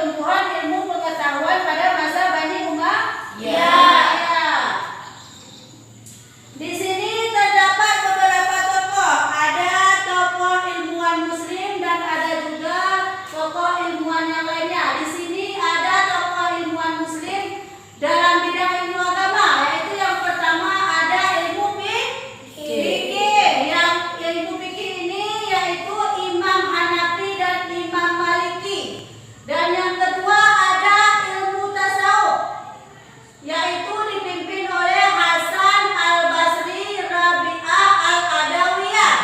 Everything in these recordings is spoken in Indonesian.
pertumbuhan ilmu pengetahuan pada masa Bani Umayyah. Ya. Di sini terdapat beberapa tokoh. Ada tokoh ilmuwan Muslim dan ada juga tokoh ilmuwan yang lainnya. Di sini ada tokoh ilmuwan Muslim dalam bidang ilmu agama, yaitu yang pertama ada ilmu fikih. Yang ilmu fikih ini yaitu Imam Hanafi dan Imam Maliki. Dan yang kedua ada ilmu tasawuf, yaitu dipimpin oleh Hasan Al-Basri, Rabi'ah Al-Adawiyah.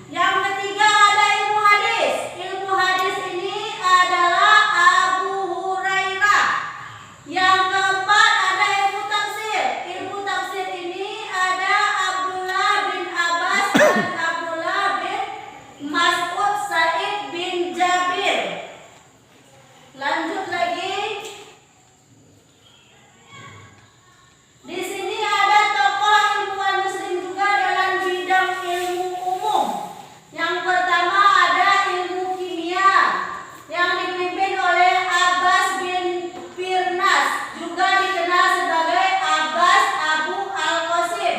Yang ketiga ada ilmu hadis. Ilmu hadis ini adalah Abu Hurairah. Yang keempat ada ilmu tafsir. Ilmu tafsir ini ada Abdullah bin Abbas dan Abdullah bin Mas'ud Sa'id bin Jabir. Lanjut lagi. Di sini ada tokoh ilmuwan Muslim juga dalam bidang ilmu umum. Yang pertama ada ilmu kimia yang dipimpin oleh Abbas bin Firnas, juga dikenal sebagai Abbas Abu Al-Qasim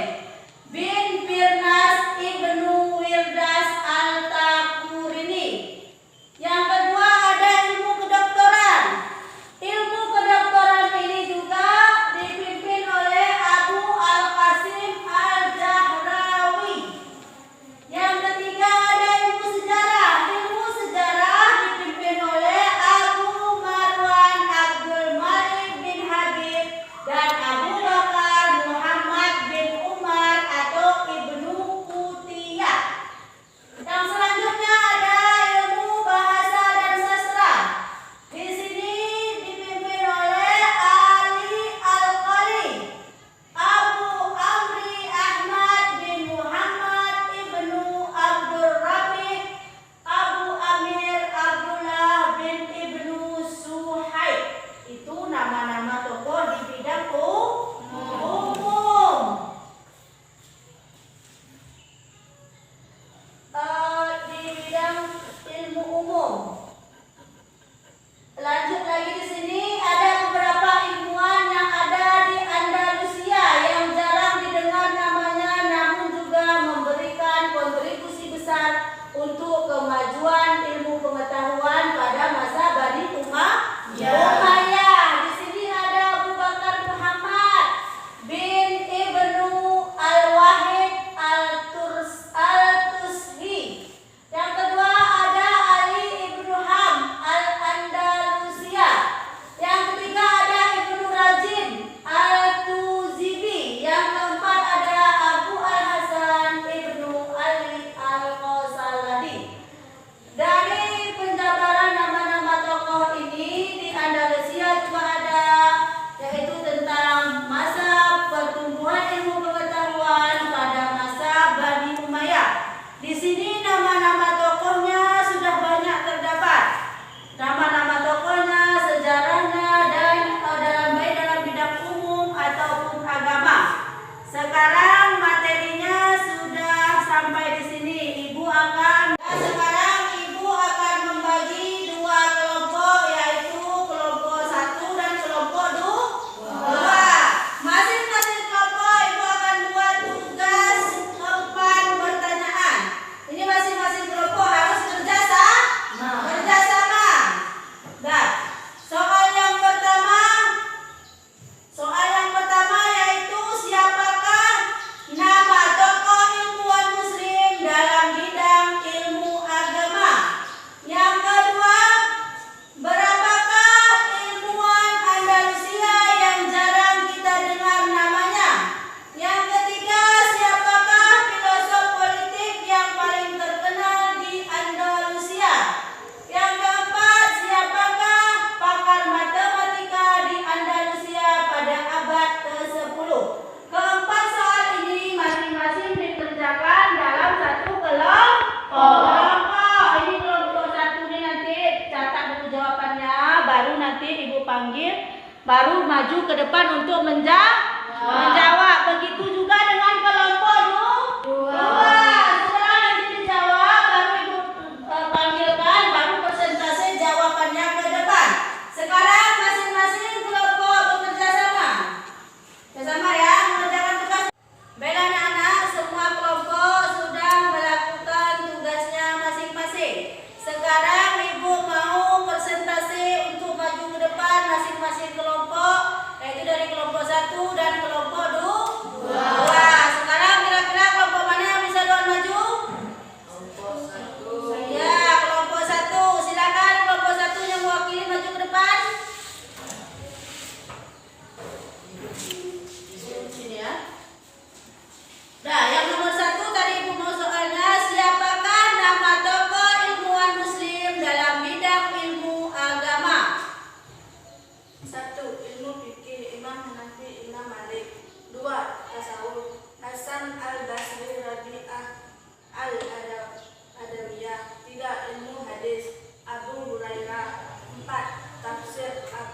bin Firnas ibnu Wirdas Al-Takurini. Yang kedua ada ilmu kedokteran. Ilmu kedokteran ini juga dipimpin oleh Abu Al-Qasim Al-Jahrawi. Yang ketiga ada ilmu sejarah. Ilmu sejarah dipimpin oleh Abu Marwan Abdul Malik bin Habib dan Abu Bakar Muhammad bin Umar atau Ibnu Qutiyah. Yang selanjutnya ada ilmu bahasa dan sastra. Di sini dipimpin oleh Ali Al-Qali, Abu Amri Ahmad bin Muhammad Ibnu Abdul Rabi, Abu Amir Abdullah bin Ibnu Suhaib. Itu nama-nama tokoh di bidang umum. Di bidang ilmu umum. Lanjut lagi di sini ada beberapa ilmuwan yang ada di Andalusia yang jarang didengar namanya, namun juga memberikan kontribusi besar untuk kemajuan ilmu pengetahuan pada masa Bani Umayyah. Di sini ada Abu Bakar Muhammad bin Ibnu Al-Wahid Al-Tushi. Yang kedua ada Ali ibnu Ham Al-Andalusia. Yang ketiga ada Ibnu Rajin Al-Tuzibi. Yang keempat ada Abu Al-Hasan Ibnu Ali Al-Qasaladi. Dari penjabaran nama-nama tokoh ini di Andalusia juga ada, yaitu tentang masa pertumbuhan ilmu pengetahuan pada masa Bani Umayyah. Di sini nama-nama tokohnya sudah banyak terdapat. Nama-nama tokohnya, sejarahnya, dan baik dalam bidang umum ataupun agama. Sekarang materinya sudah sampai di sini. Sekarang Ibu akan membagi dua kelompok, yaitu kelompok 1 dan kelompok 2. Masing-masing kelompok Ibu akan buat tugas 4 pertanyaan. Ini masing-masing kelompok harus kerjasama. Dan soal yang pertama yaitu siapakah nama tokoh ilmuwan Muslim dalam bidang ilmu agama. Yang kedua, berapakah ilmuwan Andalusia yang jarang kita dengar namanya? Yang ketiga, siapakah filosof politik yang paling terkenal di Andalusia? Yang keempat, siapakah pakar matematika di Andalusia pada abad ke-10? Keempat soal ini masing-masing dikerjakan dalam satu kelompok. Ini kelompok 1 ini nanti catat buku jawabannya, baru nanti Ibu panggil, baru maju ke depan untuk menjawab. Begitu juga dengan kelompok 2. Setelah nanti dijawab, baru Ibu panggilkan, baru persentase jawabannya ke depan.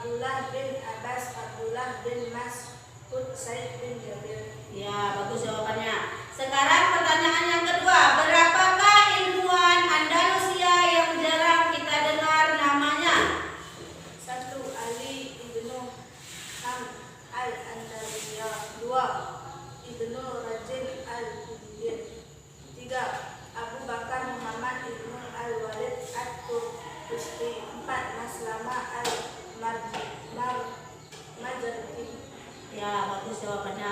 Abdullah bin Abbas, Abdullah bin Mas'ud, Said bin Jabir. Ya, bagus jawabannya. Sekarang pertanyaan yang kedua, berapakah ilmuwan Andalusia yang jarang kita dengar namanya? 1. Ali ibnu Ham al-Andalusia. 2. Ibnu Rajin al-Hudiyyin. 3. Abu Bakar Muhammad ibnu al-Walid at-Tusti. 4. Maslama al-Majardi. Ya, bagus jawabannya.